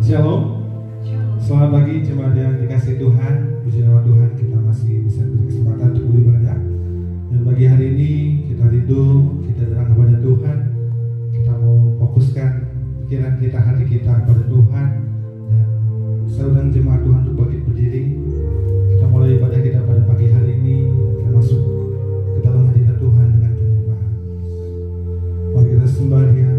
Shalom. Selamat pagi jemaat yang dikasihi Tuhan. Puji nama Tuhan, kita masih bisa berkesempatan untuk beribadah. Dan pagi hari ini kita rindu, kita datang kepada Tuhan. Kita mau fokuskan pikiran kita, hati kita kepada Tuhan. Dan saya undang jemaat Tuhan untuk bangkit berdiri. Kita mulai ibadah kita pada pagi hari ini. Kita masuk ke dalam hadirat Tuhan dengan penyembahan. Mari kita sembah Dia.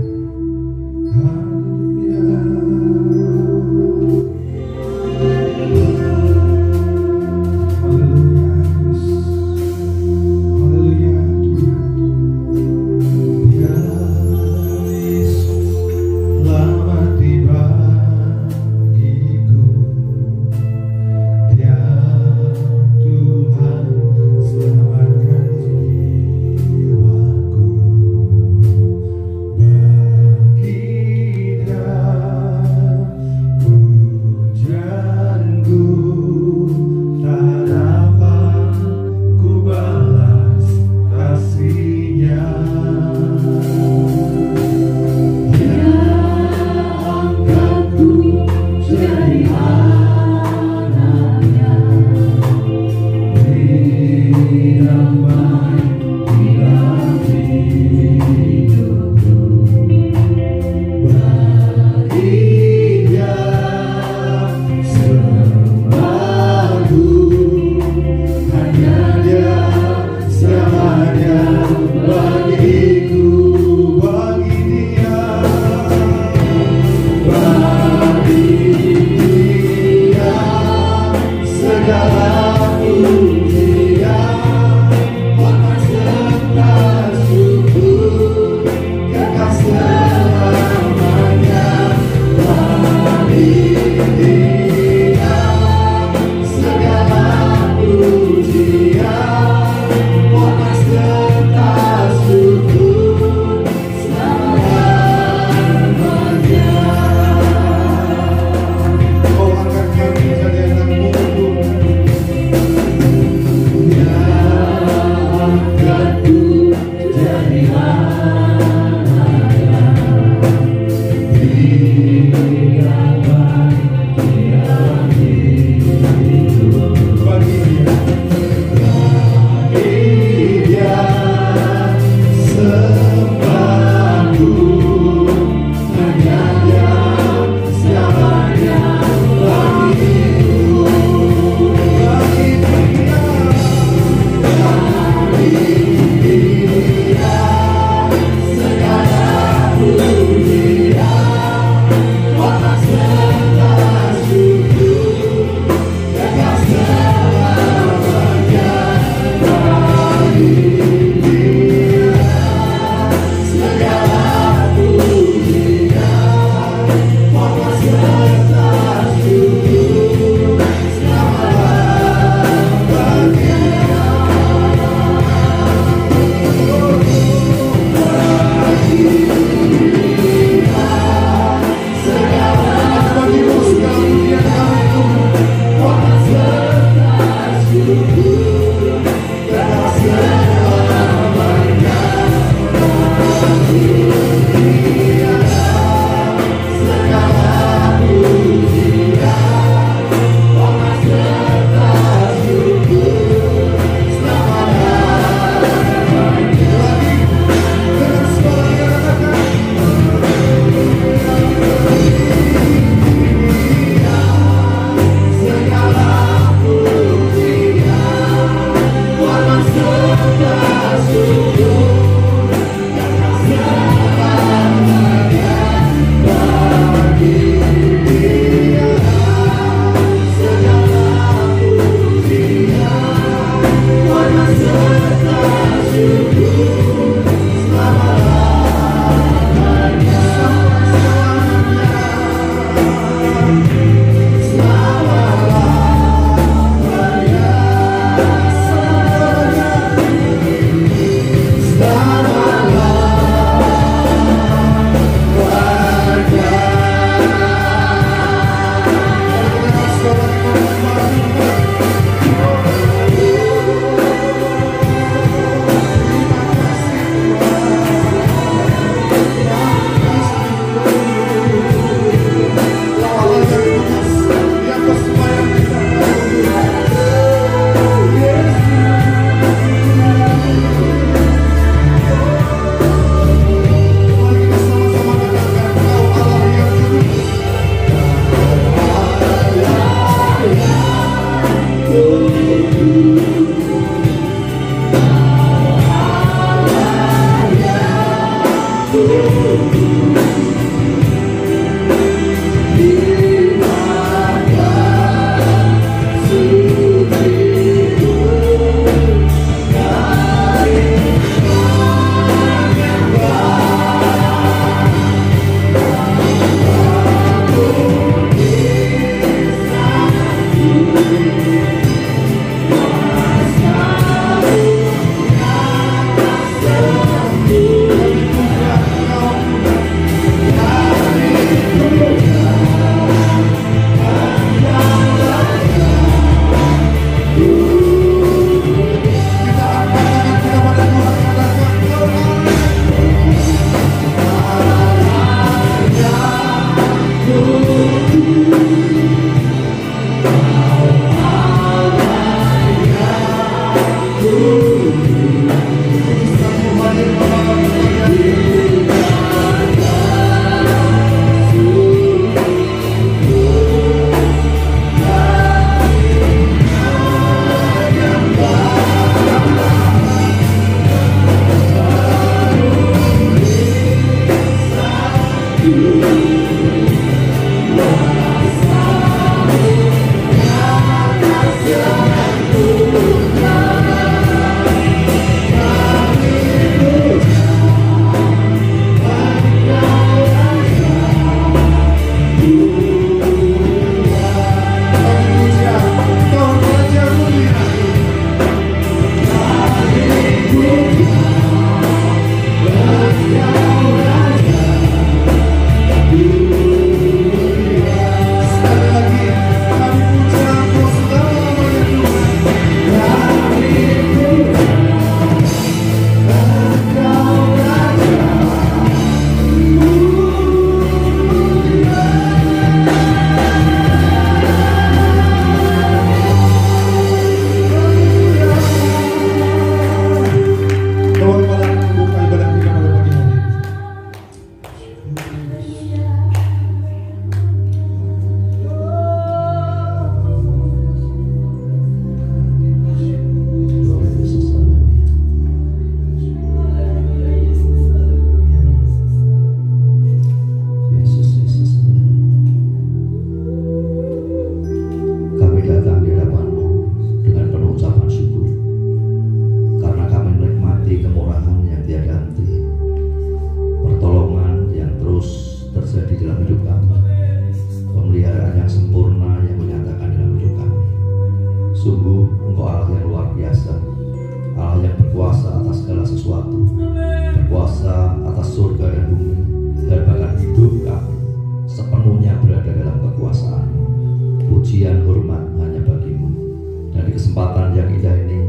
kesempatan yang indah ini,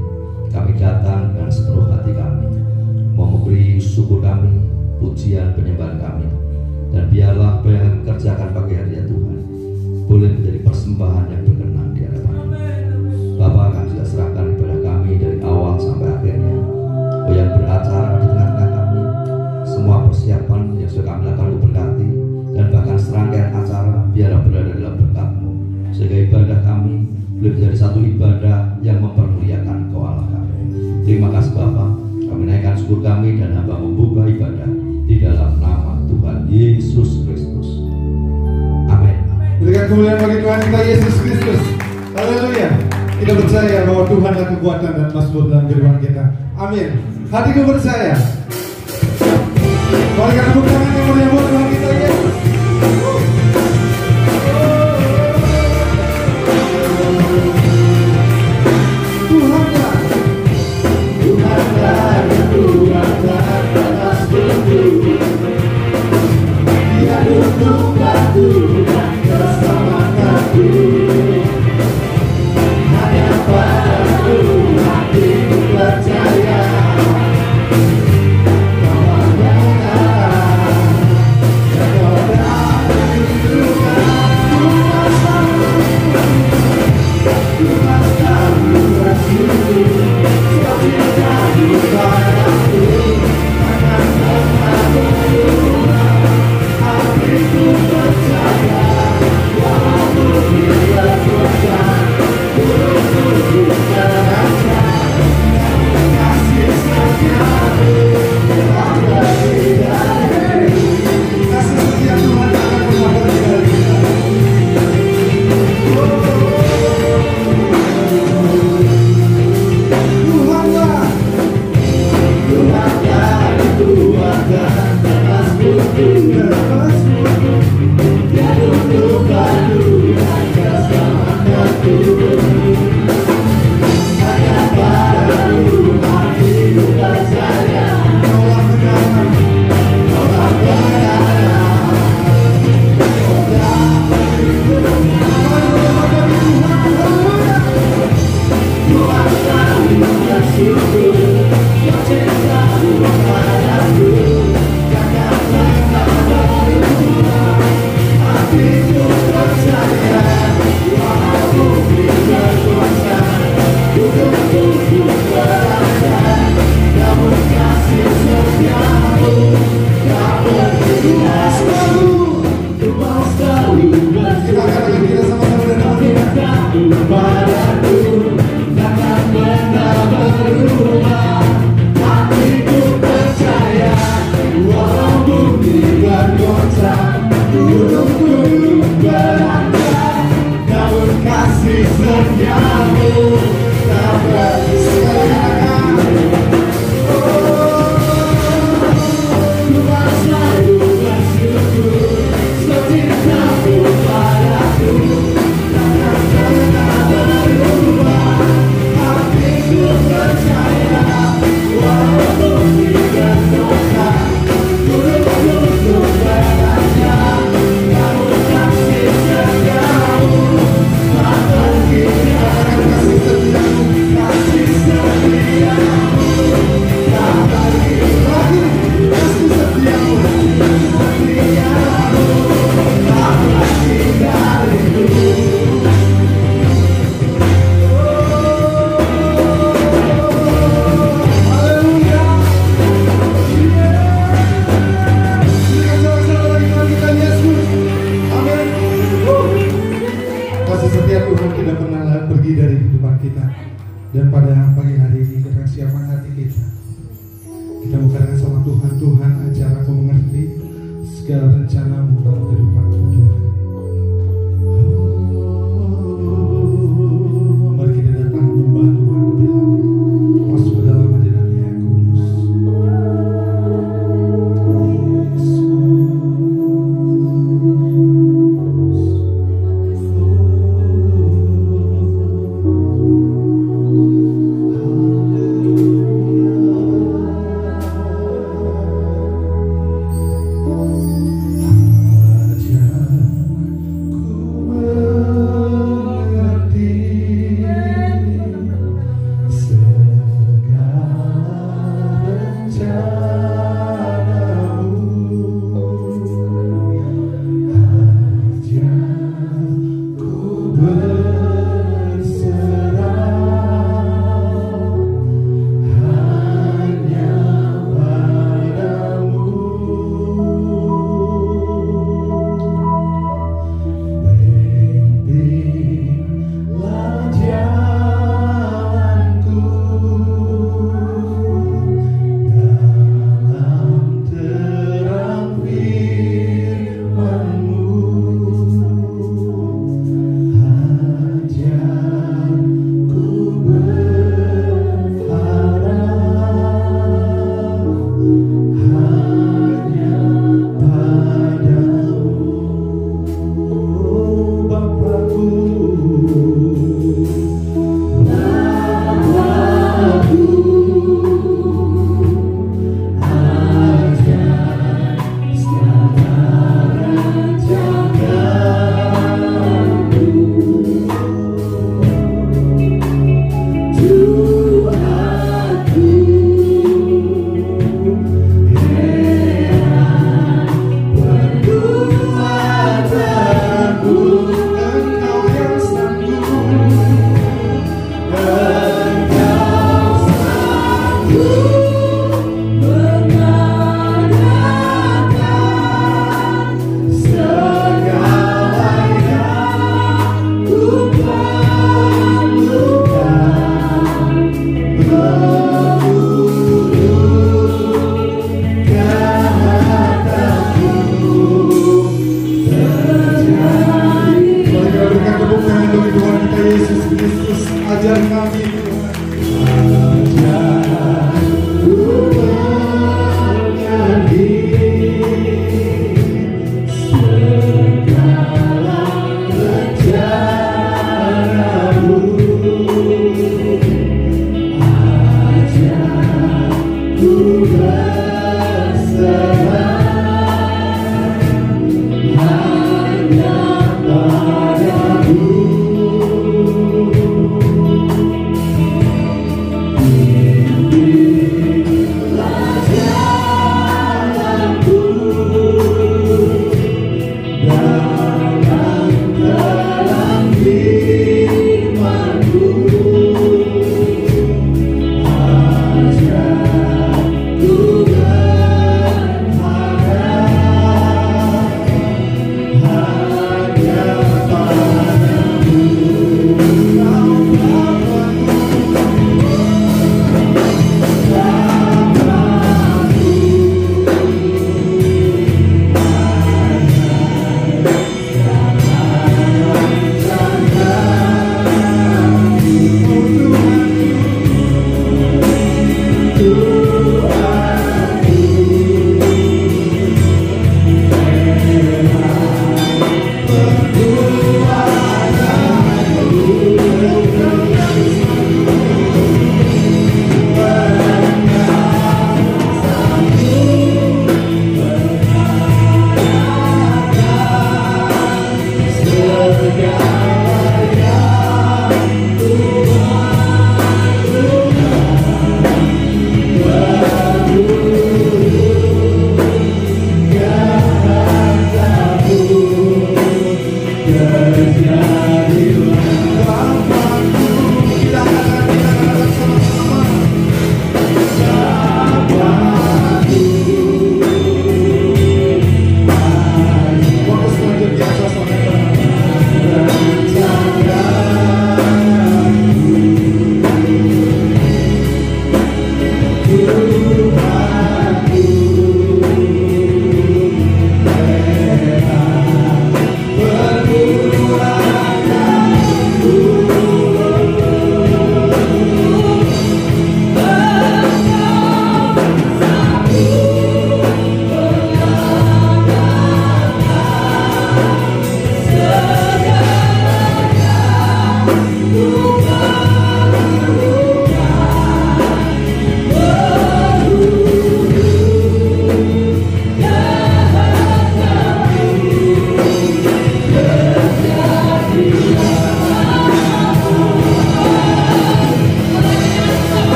kami datang dengan sepenuh hati kami, mau memberi syukur kami, pujian penyembahan kami. Dan biarlah apa yang kami kerjakan pagi hari ya Tuhan, boleh menjadi persembahan yang berkenan di hadapan. Bapa, kami sudah serahkan kepada kami dari awal sampai akhirnya. Oh, yang beracara di tengah-tengah kami, semua persiapan yang sudah kami lakukan untuk berkati, dan bahkan serangkaian acara biarlah berada dalam berkat-Mu, sehingga ibadah kami boleh menjadi satu ibadah yang mempermuliakan Engkau Allah kami. Terima kasih Bapa, kami naikkan syukur kami dan hamba membuka ibadah di dalam nama Tuhan Yesus Kristus. Amin. Berikan kemuliaan bagi Tuhan kita Yesus Kristus. Haleluya. Kita percaya bahwa Tuhan adalah kekuatan dan mazmur dalam kehidupan kita. Amin. Hatiku percaya. Berikan tepuk tangan yang meriah buat Tuhan kita Yesus. Tuhanlah yang Tuhan atas bumi. Dia duduk batu dan keselamatanku. Hanya padamu hatiku percaya bahwa benar dan benar rindukan Tuhan selalu bersujud seperti kamu padaku akan pernah berubah. Hatiku percaya walaupun dia bergoyang, hidupku terasa kasih setiamu tak pergi dari kasih setia Tuhan akan pernah pergi dari kita. Tuhanlah dituakan atas bumi. Dia duduk batu dan keselamatanku. Hanya padamu hatiku percaya. Kaulah benar, kaulah benar. Tuhan selalu bersyukur cintamu padaku, takkan pernah berubah. Hatiku percaya walaupun dia berkuasa, hidupku terasa, namun kasih setiamu tak pergi dari. Tuhan selalu bersyukur padaku, takkan pernah berubah. Hatiku percaya walaupun dia bergoncang, hidupku beranjak, namun kasih setiamu tak pergi. Tuhan selalu bersyukur secintamu padaku, takkan pernah berubah. Hatiku percaya walaupun dia bergoncang, hidupku beranjak, namun kasih setiamu tak pergi dari. Kasih setiamu tak pergi dari. Kasih setiamu tak pergi dariku. Setiap Tuhan tidak pernah pergi dari kehidupan kita. Dan pada pagi hari ini kita siapkan hati kita. Kita mengatakan sama Tuhan, Tuhan ajar aku mengerti segala rencanamu dalam kehidupanku Tuhan. Mari kita datang menyembah Tuhan lebih lagi, masuk ke dalam hadirat-Nya yang kudus. Ajar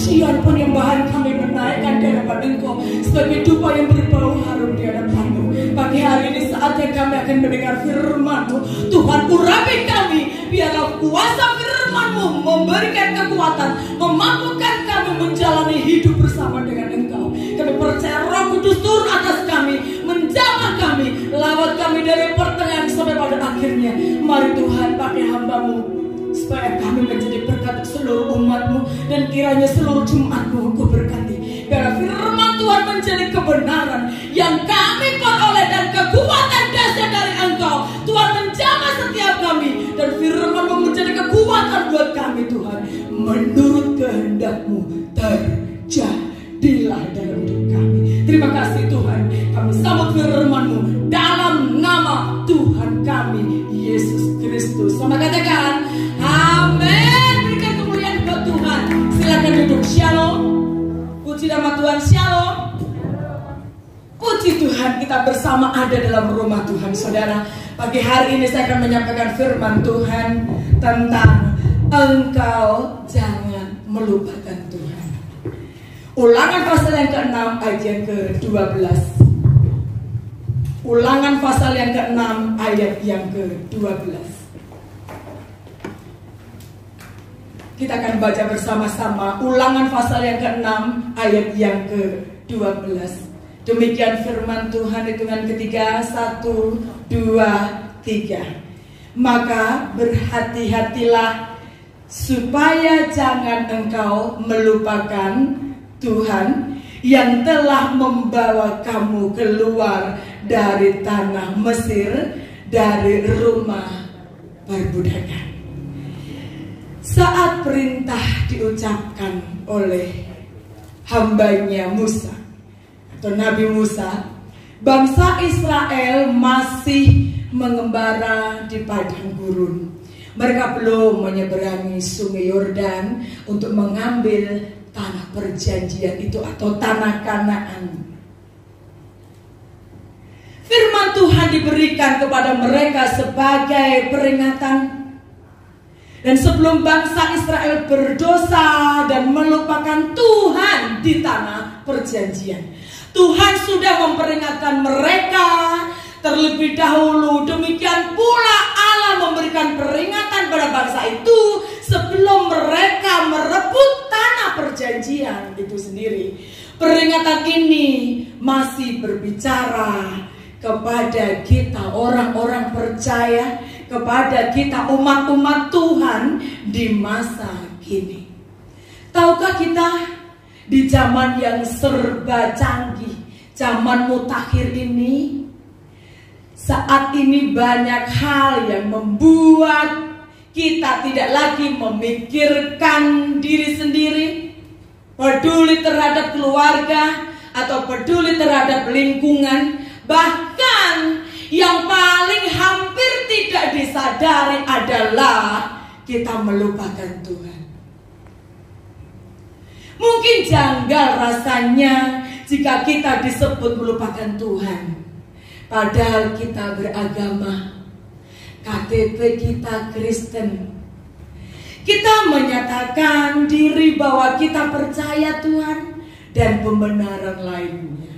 pujian penyembahan kami menaikkan di hadapan Engkau sebagai dupa yang berbau harum di hadapan-Mu. Pagi hari ini saatnya kami akan mendengar firman-Mu. Tuhan, urapi kami, biarlah kuasa firman-Mu memberikan kekuatan, memampukan kami menjalani hidup bersama dengan Engkau. Kami percaya Roh Kudus turun atas kami, menjamah kami, lawat kami dari pertengahan sampai pada akhirnya. Mari Tuhan, pakai hamba-Mu supaya kami menjadi berkat seluruh umat-Mu, dan kiranya seluruh jemaat-Mu Engkau berkati. Biar firman Tuhan menjadi kebenaran yang kami peroleh dan kekuatan dasar dari Engkau. Tuhan, menjamah setiap kami, dan firman-Mu menjadi kekuatan buat kami Tuhan. Menurut kehendak-Mu terjadilah dalam hidup kami. Terima kasih Tuhan, kami sambut firman-Mu dalam nama Tuhan kami Yesus Kristus. Sama katakan amin. Berikan kemuliaan buat Tuhan. Silakan duduk. Shalom. Puji nama Tuhan. Shalom. Puji Tuhan, kita bersama ada dalam rumah Tuhan. Saudara, pagi hari ini saya akan menyampaikan firman Tuhan tentang engkau jangan melupakan Tuhan. Ulangan pasal yang ke-6 ayat yang ke-12. Ulangan pasal yang ke-6 ayat yang ke-12. Kita akan baca bersama-sama Ulangan pasal yang ke-6 ayat yang ke-12. Demikian firman Tuhan, hitungan ketiga, 1, 2, 3. Maka berhati-hatilah supaya jangan engkau melupakan Tuhan yang telah membawa kamu keluar dari tanah Mesir, dari rumah perbudakan. Saat perintah diucapkan oleh hambanya Musa atau Nabi Musa, bangsa Israel masih mengembara di padang gurun. Mereka belum menyeberangi sungai Yordan untuk mengambil tanah perjanjian itu atau tanah Kanaan. Firman Tuhan diberikan kepada mereka sebagai peringatan. Dan sebelum bangsa Israel berdosa dan melupakan Tuhan di tanah perjanjian, Tuhan sudah memperingatkan mereka terlebih dahulu. Demikian pula Allah memberikan peringatan pada bangsa itu sebelum mereka merebut tanah perjanjian itu sendiri. Peringatan ini masih berbicara kepada kita orang-orang percaya, kepada kita umat-umat Tuhan di masa kini. Tahukah kita di zaman yang serba canggih, zaman mutakhir ini, saat ini banyak hal yang membuat kita tidak lagi memikirkan diri sendiri, peduli terhadap keluarga atau peduli terhadap lingkungan. Bahkan yang paling hampir tidak disadari adalah kita melupakan Tuhan. Mungkin janggal rasanya jika kita disebut melupakan Tuhan, padahal kita beragama, KTP kita Kristen. Kita menyatakan diri bahwa kita percaya Tuhan dan pembenaran lainnya.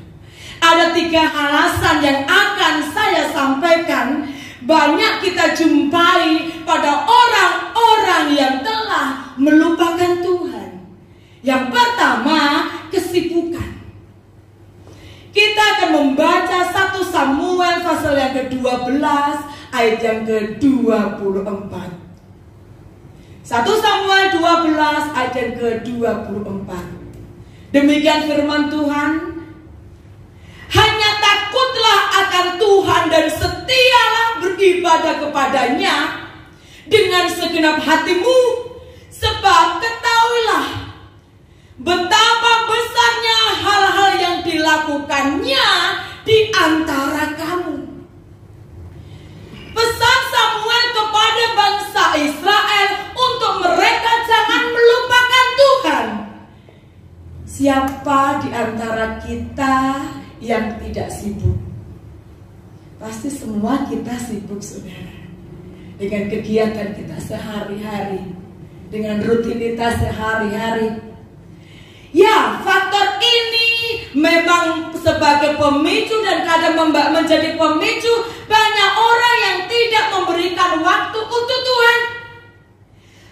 Ada 3 alasan yang akan saya sampaikan banyak kita jumpai pada orang-orang yang telah melupakan Tuhan. Yang pertama, kesibukan. Kita akan membaca 1 Samuel pasal yang ke-12 ayat yang ke-24. 1 Samuel 12 ayat yang ke-24. Demikian firman Tuhan. Hanya takutlah akan Tuhan dan setialah beribadah kepadanya dengan segenap hatimu, sebab ketahuilah betapa besarnya hal-hal yang dilakukannya di antara kamu. Pesan Samuel kepada bangsa Israel untuk mereka jangan melupakan Tuhan. Siapa di antara kita yang tidak sibuk? Pasti semua kita sibuk, saudara, dengan kegiatan kita sehari-hari, dengan rutinitas sehari-hari. Ya, faktor ini memang sebagai pemicu dan kadang menjadi pemicu banyak orang yang tidak memberikan waktu untuk Tuhan.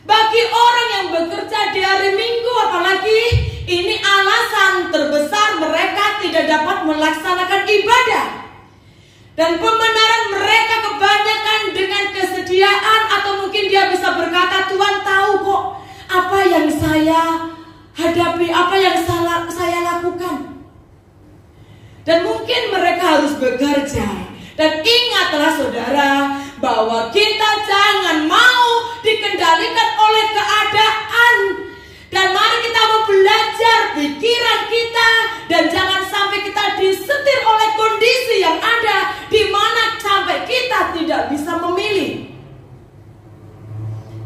Bagi orang yang bekerja di hari Minggu apalagi, ini alasan terbesar mereka tidak dapat melaksanakan ibadah. Dan pembenaran mereka kebanyakan dengan kesediaan, atau mungkin dia bisa berkata, Tuhan tahu kok apa yang saya hadapi, apa yang saya lakukan. Dan mungkin mereka harus bekerja. Dan ingatlah saudara, bahwa kita jangan mau dikendalikan oleh keadaan. Dan mari kita mau belajar pikiran kita, dan jangan sampai kita disetir oleh kondisi yang ada, di mana sampai kita tidak bisa memilih.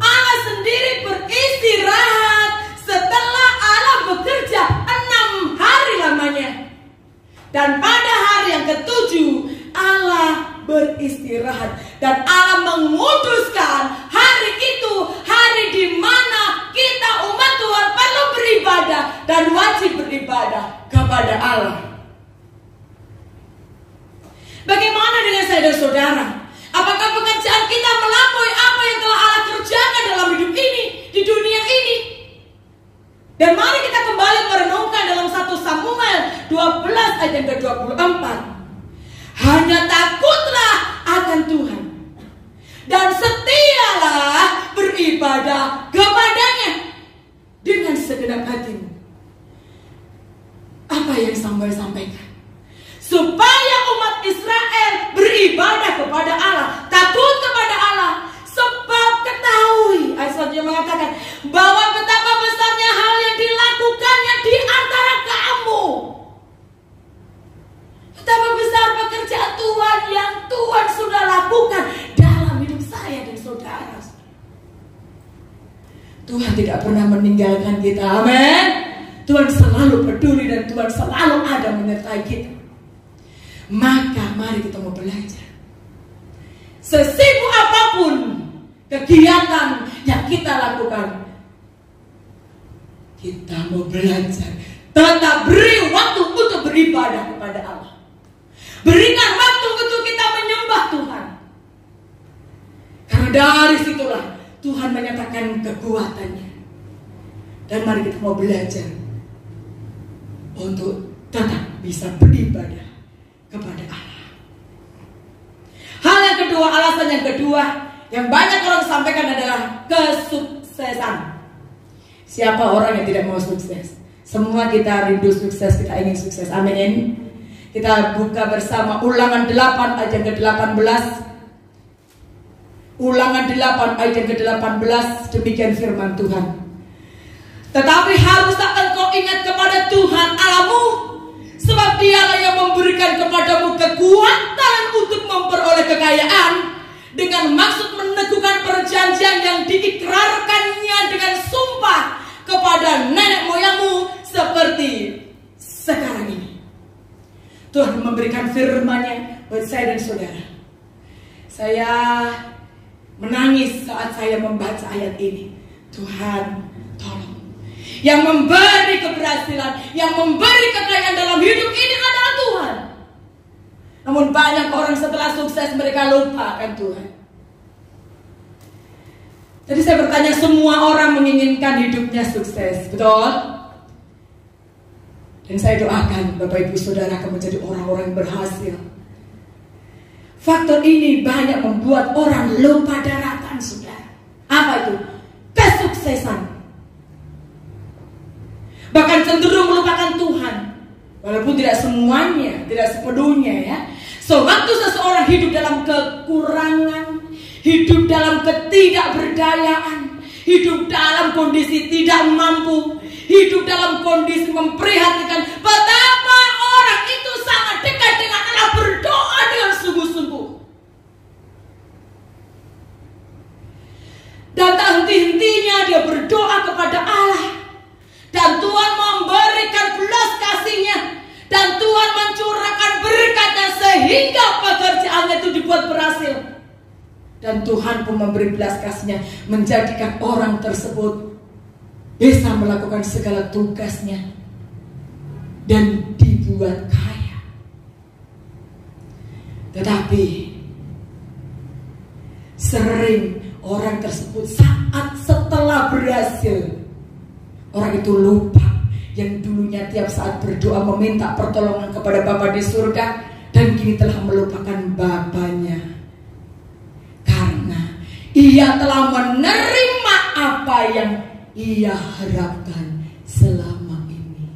Allah sendiri beristirahat setelah Allah bekerja 6 hari lamanya. Dan pada hari yang ke-7 Allah beristirahat. Dan Allah menguduskan hari itu, hari di mana kita umat Tuhan perlu beribadah dan wajib beribadah kepada Allah. Bagaimana dengan saya dan saudara? Apakah pekerjaan kita melampaui apa yang telah Allah kerjakan dalam hidup ini, di dunia ini? Dan mari kita kembali merenungkan dalam 1 Samuel 12 ayat yang ke-24. Hanya takutlah akan Tuhan dan setialah beribadah kepadanya dengan segenap hatimu. Apa yang Samuel sampaikan? Supaya umat Israel beribadah kepada Allah, takut kepada Allah. Sebab ketahui, ayat selanjutnya mengatakan bahwa betapa besarnya hal yang dilakukannya di antara kamu. Betapa besar pekerjaan Tuhan yang Tuhan sudah lakukan dalam hidup saya dan saudara. Tuhan tidak pernah meninggalkan kita, amin. Tuhan selalu peduli dan Tuhan selalu ada menyertai kita. Maka mari kita mau belajar. Sesibuk apapun kegiatan yang kita lakukan, kita mau belajar tetap beri waktu untuk beribadah kepada Allah. Berikan waktu untuk kita menyembah Tuhan. Karena dari situlah Tuhan menyatakan kekuatannya. Dan mari kita mau belajar untuk tetap bisa beribadah kepada Allah. Hal yang kedua, alasan yang kedua yang banyak orang sampaikan adalah kesuksesan. Siapa orang yang tidak mau sukses? Semua kita rindu sukses, kita ingin sukses. Amin. Kita buka bersama Ulangan 8 ayat yang ke-18. Ulangan 8 ayat yang ke-18. Demikian firman Tuhan. Tetapi haruslah engkau ingat kepada Tuhan Allahmu, sebab Dialah yang memberikan kepadamu kekuatan untuk memperoleh kekayaan, dengan maksud meneguhkan perjanjian yang diikrarkannya dengan sumpah kepada nenek moyangmu seperti sekarang ini. Tuhan memberikan firman-Nya buat saya dan saudara. Saya menangis saat saya membaca ayat ini. Tuhan, tolong. Yang memberi keberhasilan, yang memberi kekayaan dalam hidup ini adalah Tuhan. Namun banyak orang setelah sukses mereka lupa akan Tuhan. Jadi saya bertanya, semua orang menginginkan hidupnya sukses, betul? Dan saya doakan Bapak Ibu Saudara akan menjadi orang-orang yang berhasil. Faktor ini banyak membuat orang lupa daratan, saudara. Apa itu? Kesuksesan. Bahkan cenderung melupakan Tuhan. Walaupun tidak semuanya, tidak sepenuhnya ya. Sewaktu seseorang hidup dalam kekurangan, hidup dalam ketidakberdayaan, hidup dalam kondisi tidak mampu, hidup dalam kondisi memprihatinkan, betapa orang itu sangat dekat dengan Allah, berdoa dengan sungguh-sungguh. Dan tak henti-hentinya dia berdoa kepada Allah. Dan Tuhan memberikan belas kasih-Nya. Dan Tuhan mencurahkan berkat-Nya sehingga pekerjaannya itu dibuat berhasil. Dan Tuhan pun memberi belas kasih-Nya, menjadikan orang tersebut bisa melakukan segala tugasnya dan dibuat kaya. Tetapi sering orang tersebut saat setelah berhasil, orang itu lupa yang dulunya tiap saat berdoa meminta pertolongan kepada Bapa di surga, dan kini telah melupakan Bapanya karena ia telah menerima apa yang ia harapkan selama ini.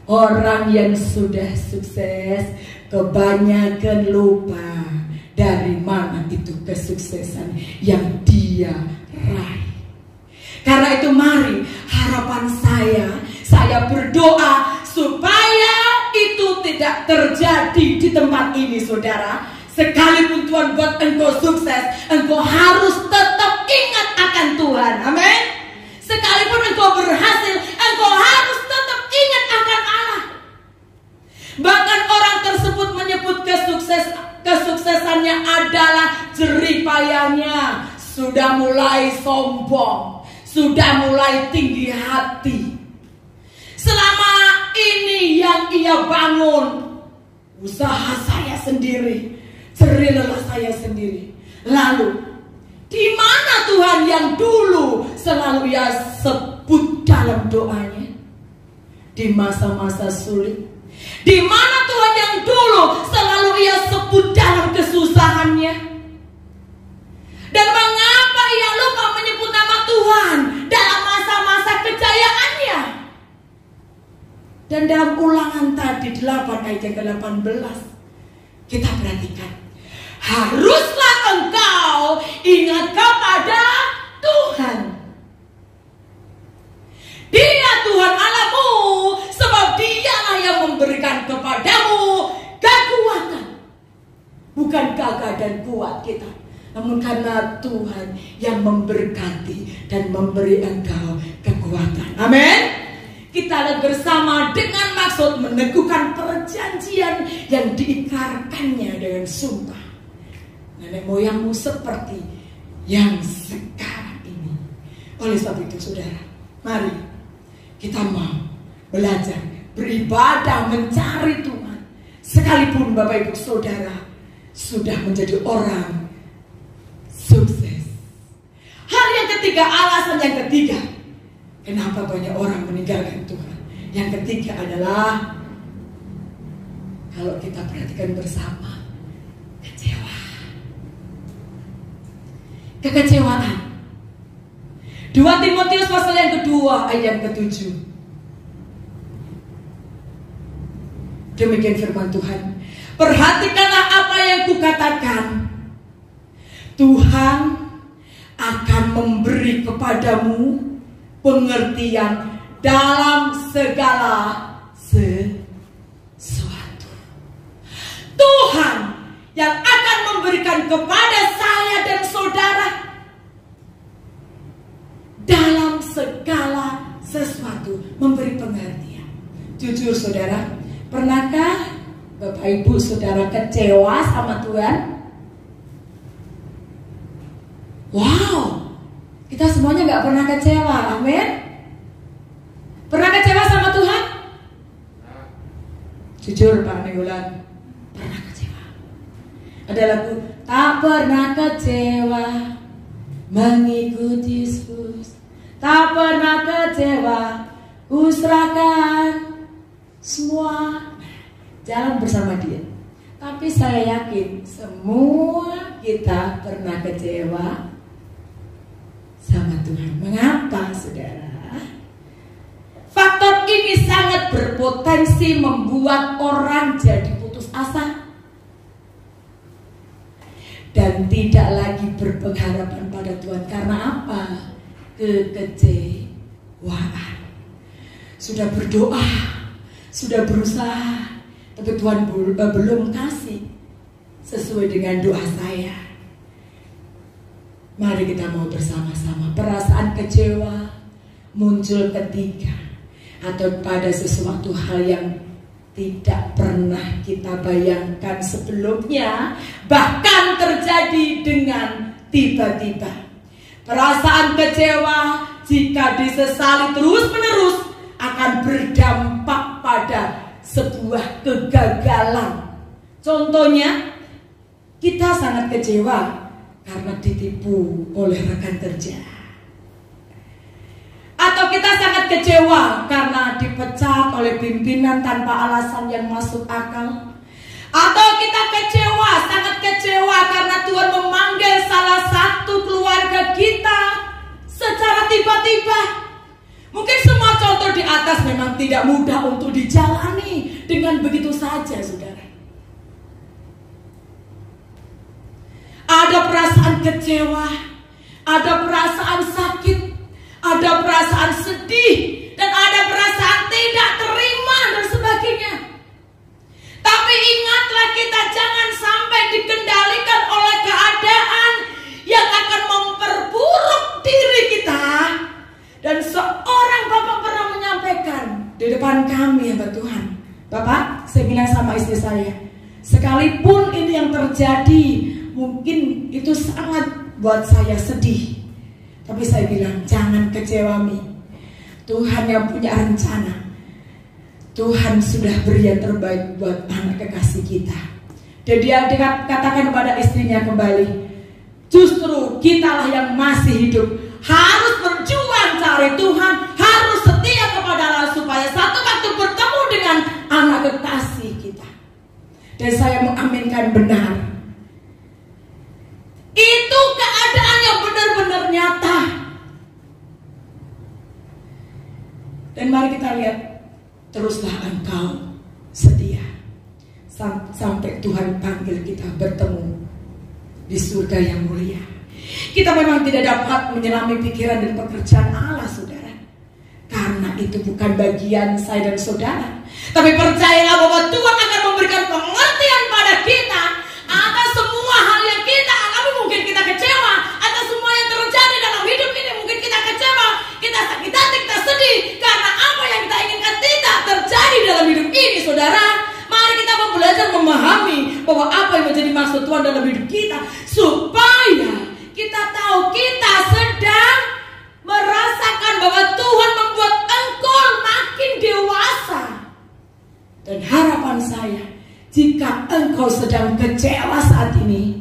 Orang yang sudah sukses kebanyakan lupa dari mana itu kesuksesan yang dia raih. Karena itu mari, harapan saya berdoa supaya itu tidak terjadi di tempat ini, saudara. Sekalipun Tuhan buat engkau sukses, engkau harus tetap ingat akan Tuhan. Amin. Sekalipun engkau berhasil, engkau harus tetap ingat akan Allah. Bahkan orang tersebut menyebut kesuksesannya adalah jeripayanya. Sudah mulai sombong, sudah mulai tinggi hati. Selama ini yang ia bangun, usaha saya sendiri, jerih lelah saya sendiri. Lalu, di mana Tuhan yang dulu selalu ia sebut dalam doanya? Di masa-masa sulit. Di mana Tuhan yang dulu selalu ia sebut dalam kesusahannya? Dan mengapa ia lupa menyebut nama Tuhan dalam masa-masa kejayaannya? Dan dalam Ulangan tadi 8 ayat yang ke-18, kita perhatikan, haruslah engkau ingat kepada Tuhan. Dia Tuhan Allahmu, sebab Dialah yang memberikan kepadamu kekuatan. Bukan gagah dan kuat kita, namun karena Tuhan yang memberkati dan memberi engkau kekuatan. Amin. Kita bersama dengan maksud meneguhkan perjanjian yang diikrarkannya dengan sumpah nenek moyangmu seperti yang sekarang ini. Oleh sebab itu, saudara, mari kita mau belajar beribadah, mencari Tuhan. Sekalipun Bapak Ibu Saudara sudah menjadi orang sukses. Hal yang ketiga, alasan yang ketiga, kenapa banyak orang meninggalkan Tuhan. Yang ketiga adalah, kalau kita perhatikan bersama, kecewa. Kekecewaan. 2 Timotius pasal yang kedua ayat yang ke-7. Demikian firman Tuhan. Perhatikanlah apa yang kukatakan. Tuhan akan memberi kepadamu pengertian dalam segala sesuatu. Tuhan yang akan memberikan kepada saya dan saudara dalam segala sesuatu, memberi pengertian. Jujur saudara, pernahkah Bapak Ibu Saudara kecewa sama Tuhan? Wow, kita semuanya gak pernah kecewa, amin. Pernah kecewa sama Tuhan? Jujur Pak Nigulan, pernah kecewa. Ada lagu, tak pernah kecewa mengikuti Yesus, tak pernah kecewa, ku serahkan semua, jalan bersama Dia. Tapi saya yakin semua kita pernah kecewa sama Tuhan. Mengapa, saudara? Faktor ini sangat berpotensi membuat orang jadi putus asa dan tidak lagi berpengharapan pada Tuhan. Karena apa? Kekecewaan. Sudah berdoa, sudah berusaha, tapi Tuhan belum kasih sesuai dengan doa saya. Mari kita mau bersama-sama. Perasaan kecewa muncul ketika atau pada sesuatu hal yang tidak pernah kita bayangkan sebelumnya, bahkan terjadi dengan tiba-tiba. Perasaan kecewa jika disesali terus-menerus akan berdampak pada sebuah kegagalan. Contohnya, kita sangat kecewa karena ditipu oleh rekan kerja. Atau kita sangat kecewa karena dipecat oleh pimpinan tanpa alasan yang masuk akal. Atau kita kecewa, sangat kecewa karena Tuhan memanggil salah satu keluarga kita secara tiba-tiba. Mungkin semua contoh di atas memang tidak mudah untuk dijalani dengan begitu saja, saudara. Ada perasaan kecewa, ada perasaan sakit, ada perasaan sedih, dan ada perasaan tidak terima dan sebagainya. Tapi ingatlah, kita jangan sampai dikendalikan oleh keadaan yang akan memperburuk diri kita. Dan seorang bapak pernah menyampaikan di depan kami, ya Tuhan, Bapak, saya bilang sama istri saya, sekalipun ini yang terjadi, mungkin itu sangat buat saya sedih, tapi saya bilang jangan kecewa, Mi. Tuhan yang punya rencana. Tuhan sudah beri yang terbaik buat anak kekasih kita. Dan dia katakan kepada istrinya kembali, justru kitalah yang masih hidup harus berjuang cari Tuhan, harus setia kepada Allah supaya satu waktu bertemu dengan anak kekasih kita. Dan saya mengaminkan benar, itu keadaan yang benar-benar nyata. Dan mari kita lihat, teruslah engkau setia sampai Tuhan panggil kita bertemu di surga yang mulia. Kita memang tidak dapat menyelami pikiran dan pekerjaan Allah, saudara, karena itu bukan bagian saya dan saudara. Tapi percayalah bahwa Tuhan akan memberikan pengertian pada kita atas semua hal yang kita alami. Mungkin kita kecewa atas semua yang terjadi dalam hidup ini. Mungkin kita kecewa, kita sakit hati, kita sedih karena apa yang kita inginkan tidak terjadi dalam hidup ini, saudara. Mari kita belajar memahami bahwa apa yang menjadi maksud Tuhan dalam hidup kita, supaya kita tahu kita sedang merasakan bahwa Tuhan membuat engkau makin dewasa. Dan harapan saya, jika engkau sedang kecewa saat ini,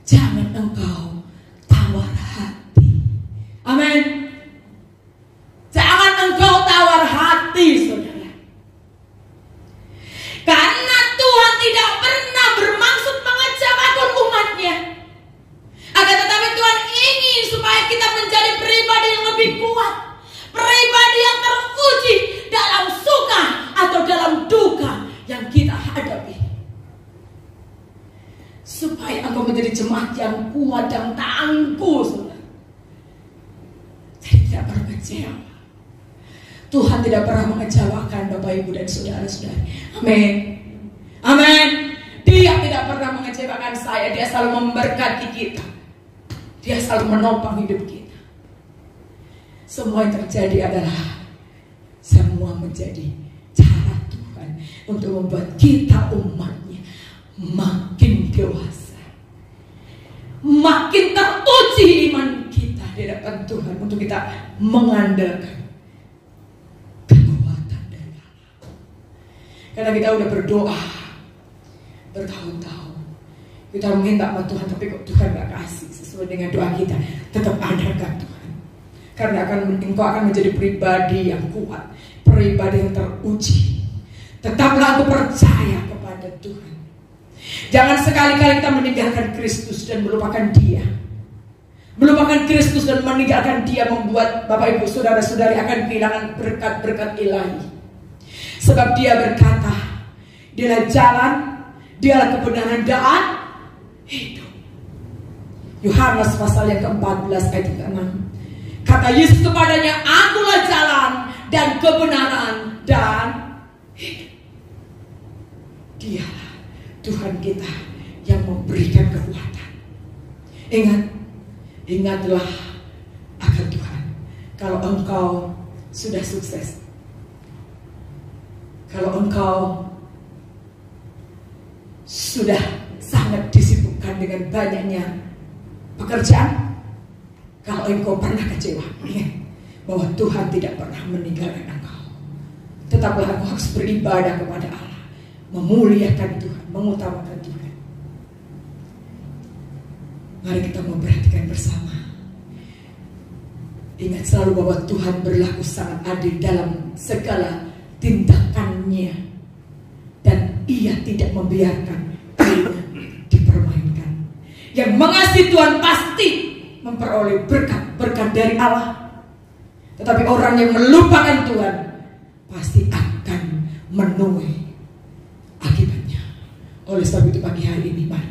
jangan engkau tawar hati. Amin. Jangan engkau tawar hati, saudara. Karena Tuhan tidak pernah bermaksud mengecewakan umatnya. Akan tetapi Tuhan ingin supaya kita menjadi pribadi yang lebih kuat, pribadi yang teruji dalam suka atau dalam duka yang kita hadapi, supaya engkau menjadi jemaat yang kuat dan tangguh, saudara. Jadi tidak pernah kecewa. Tuhan tidak pernah mengecewakan Bapak, Ibu, dan saudara-saudari. Amin. Amin. Dia tidak pernah mengecewakan saya. Dia selalu memberkati kita. Dia selalu menopang hidup kita. Semua yang terjadi adalah semua menjadi cara Tuhan untuk membuat kita umatnya makin dewasa, makin teruji iman kita di hadapan Tuhan, untuk kita mengandalkan kekuatan dari Allah. Karena kita udah berdoa bertahun-tahun, kita meminta sama Tuhan, tapi kok Tuhan gak kasih sesuai dengan doa kita. Tetap andalkan Tuhan, karena engkau akan menjadi pribadi yang kuat, pribadi yang teruji. Tetaplah aku percaya kepada Tuhan. Jangan sekali-kali kita meninggalkan Kristus dan melupakan Dia. Melupakan Kristus dan meninggalkan Dia membuat Bapak, Ibu, saudara-saudari akan kehilangan berkat-berkat ilahi. Sebab Dia berkata, Dialah jalan, Dialah kebenaran dan hidup. Yohanes pasal yang ke-14 ayat ke-6. Kata Yesus kepadanya, Akulah jalan dan kebenaran dan hidup. Dialah Tuhan kita yang memberikan kekuatan. Ingatlah akan Tuhan. Kalau engkau sudah sukses, kalau engkau sudah sangat disibukkan dengan banyaknya pekerjaan, kalau engkau pernah kecewa, bahwa Tuhan tidak pernah meninggalkan engkau. tetaplah engkau harus beribadah kepada Allah, memuliakan Tuhan, mengutamakan Tuhan. Mari kita memperhatikan bersama. Ingat selalu bahwa Tuhan berlaku sangat adil dalam segala tindakannya, dan Ia tidak membiarkan dirinya dipermainkan. Yang mengasihi Tuhan pasti memperoleh berkat dari Allah. Tetapi orang yang melupakan Tuhan pasti akan menuai akibatnya. Oleh sebab itu pagi hari ini, mari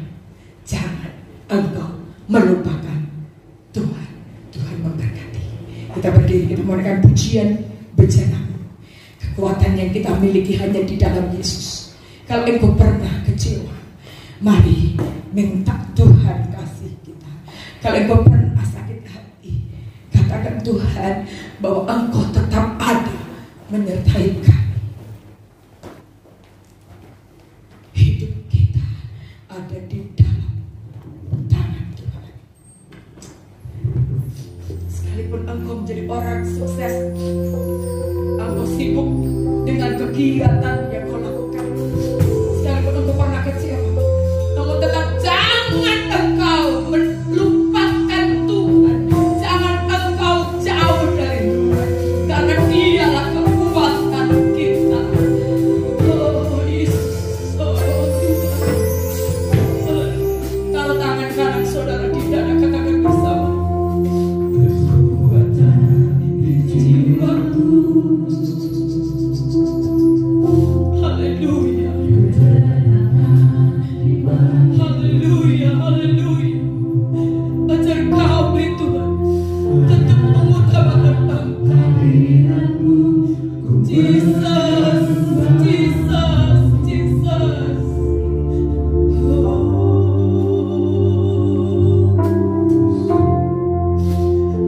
jangan engkau melupakan Tuhan. Tuhan memberkati. Kita berdiri, kita menyanyikan pujian bencana. Kekuatan yang kita miliki hanya di dalam Yesus. Kalau engkau pernah kecewa, mari minta Tuhan kasih kita. Kalau engkau pernah sakit hati, katakan Tuhan bahwa engkau tetap ada menyertai kami. Hidup kita ada di dalam tangan Tuhan. Sekalipun engkau menjadi orang sukses, engkau sibuk dengan kegiatan yang kau lakukan, sekalipun engkau pernah kecewa, engkau tetap jangan engkau melupakan Tuhan. Jangan engkau jauh dari Tuhan, karena Dialah kekuatan kita. Oh Yesus, oh Tuhan. Taruh tangan kanan saudara di dada, katakan bersama. Haleluya. Haleluya, haleluya. Ajar kami Tuhan tetap mengutamakan Engkau. Jesus, Jesus, Jesus.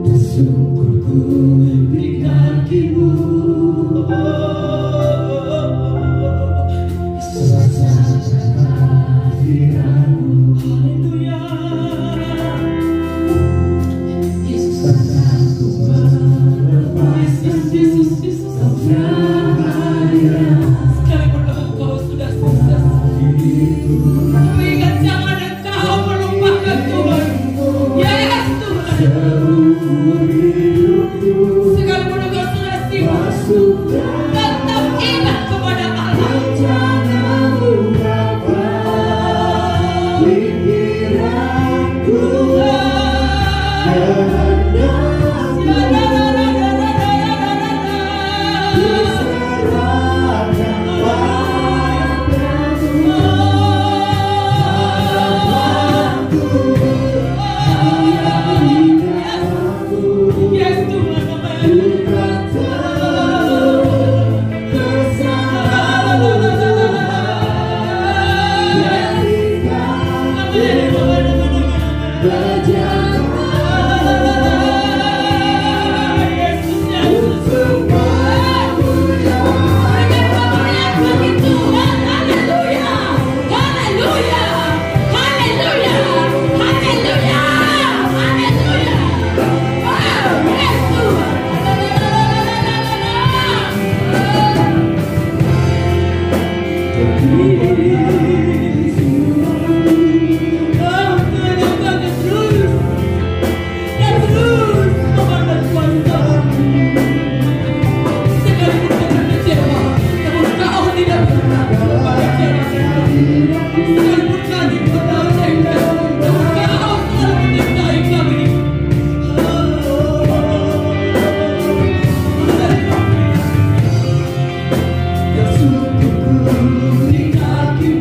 Bersungguhku di kaki-Mu. Haleluya. Yesus, Yesus, Yesus. Sekalipun engkau sudah sukses, ingat jangan engkau melupakan Tuhan. Yes Tuhan. Sekalipun engkau sudah sibuk, tetap ingat kepada Allah. Di kaki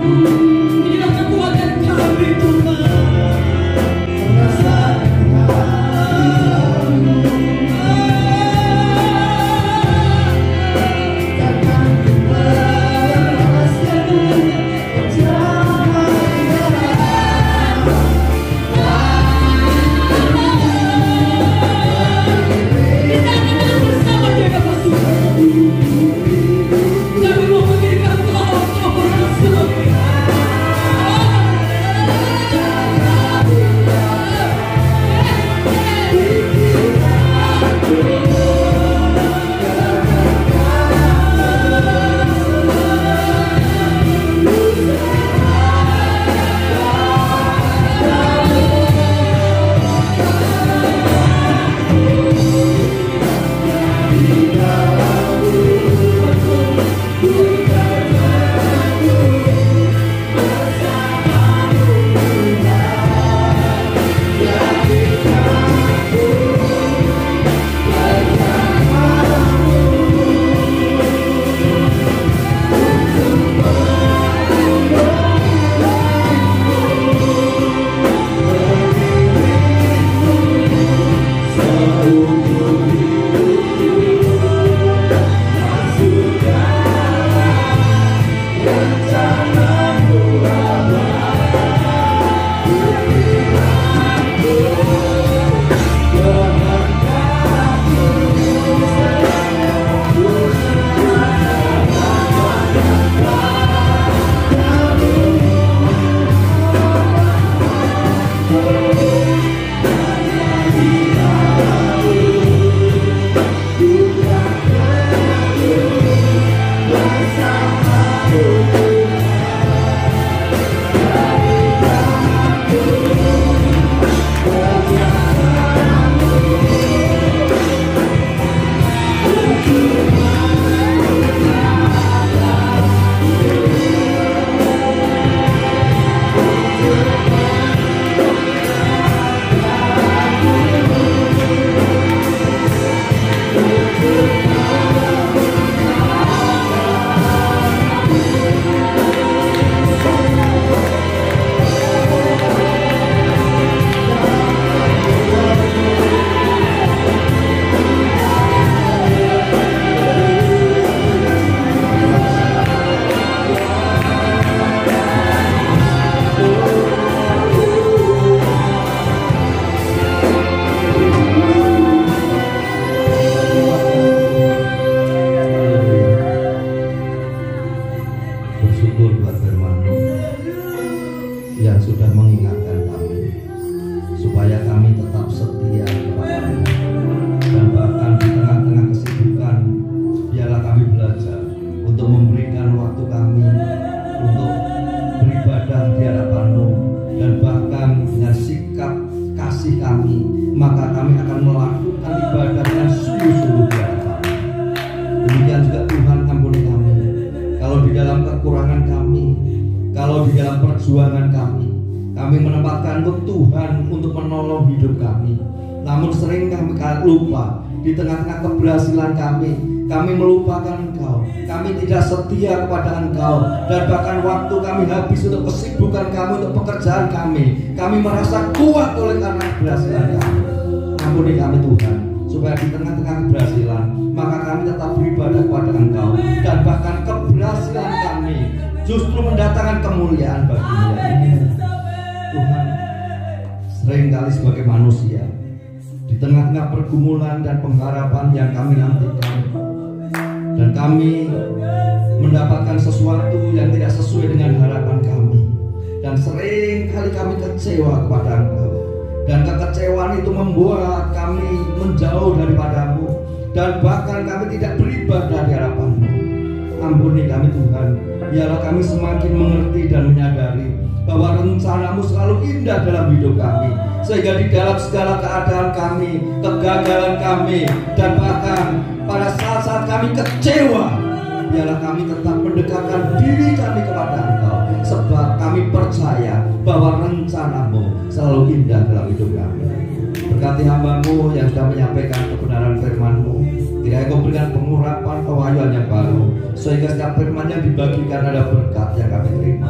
Lupa di tengah-tengah keberhasilan kami melupakan Engkau, kami tidak setia kepada Engkau, dan bahkan waktu kami habis untuk kesibukan kami, untuk pekerjaan kami merasa kuat oleh karena keberhasilan kami. Ampuni kami Tuhan, supaya di tengah-tengah keberhasilan maka kami tetap beribadah kepada Engkau, dan bahkan keberhasilan kami justru mendatangkan kemuliaan bagi-Mu. Tuhan, seringkali sebagai manusia di tengah-tengah pergumulan dan pengharapan yang kami nantikan, dan kami mendapatkan sesuatu yang tidak sesuai dengan harapan kami, dan sering kali kami kecewa kepada Engkau, dan kekecewaan itu membuat kami menjauh daripadamu, dan bahkan kami tidak beribadah di hadapan-Mu. Ampuni kami Tuhan, biarlah kami semakin mengerti dan menyadari bahwa rencana-Mu selalu indah dalam hidup kami, sehingga di dalam segala keadaan kami, kegagalan kami, dan bahkan pada saat-saat kami kecewa, biarlah kami tetap mendekatkan diri kami kepada Engkau, sebab kami percaya bahwa rencana-Mu selalu indah dalam hidup kami. Berkati hamba-Mu yang sudah menyampaikan kebenaran firman-Mu, kiranya Kau berikan pengurapan pewahyuan yang baru, sehingga setiap firman yang dibagikan ada berkat yang kami terima.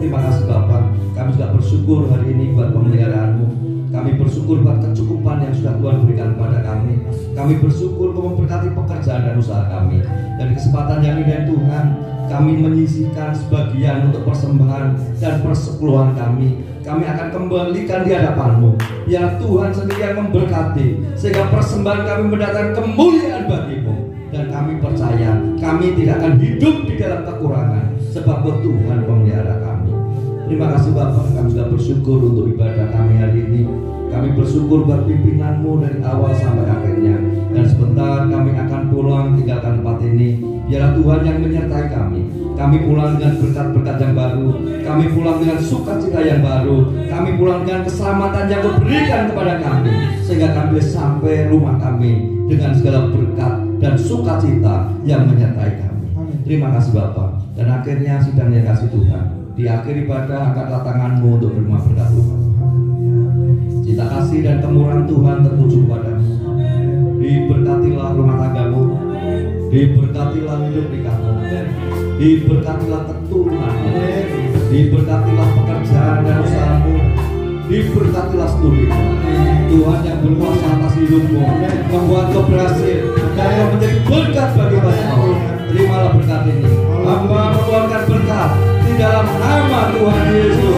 Terima kasih Bapa, kami juga bersyukur hari ini buat pemeliharaan-Mu. Kami bersyukur buat kecukupan yang sudah Tuhan berikan kepada kami. Kami bersyukur Kau memberkati pekerjaan dan usaha kami. Dan di kesempatan yang ini Tuhan, kami menyisihkan sebagian untuk persembahan dan persepuluhan kami. Kami akan kembalikan di hadapan-Mu. Biar Tuhan sendiri yang memberkati, sehingga persembahan kami mendatangkan kemuliaan bagi-Mu. Dan kami percaya kami tidak akan hidup di dalam kekurangan, sebab Tuhan memelihara kami. Terima kasih Bapak, kami sudah bersyukur untuk ibadah kami hari ini. Kami bersyukur buat pimpinan-Mu dari awal sampai akhirnya. Dan sebentar kami akan pulang tinggalkan tempat ini. Biarlah Tuhan yang menyertai kami. Kami pulang dengan berkat-berkat yang baru. Kami pulang dengan sukacita yang baru. Kami pulang dengan keselamatan yang Kau berikan kepada kami, sehingga kami boleh sampai rumah kami dengan segala berkat dan sukacita yang menyertai kami. Terima kasih Bapak. Dan akhirnya sidang yang kasih Tuhan, di akhir ibadah angkatlah tangan-Mu untuk menerima berkat Tuhan. Cita kasih dan kemurahan Tuhan tertuju kepada-Mu. Diberkatilah rumah tangga-Mu, diberkatilah hidup nikah-Mu, diberkatilah keturunan-Mu, diberkatilah pekerjaan dan usaha-Mu, diberkatilah studi-Mu. Tuhan yang berkuasa atas hidup-Mu, membuat Kau berhasil dan Kau menjadi berkat bagi bangsa-Mu. Terimalah berkat ini. Hamba memohonkan berkat di dalam nama Tuhan Yesus.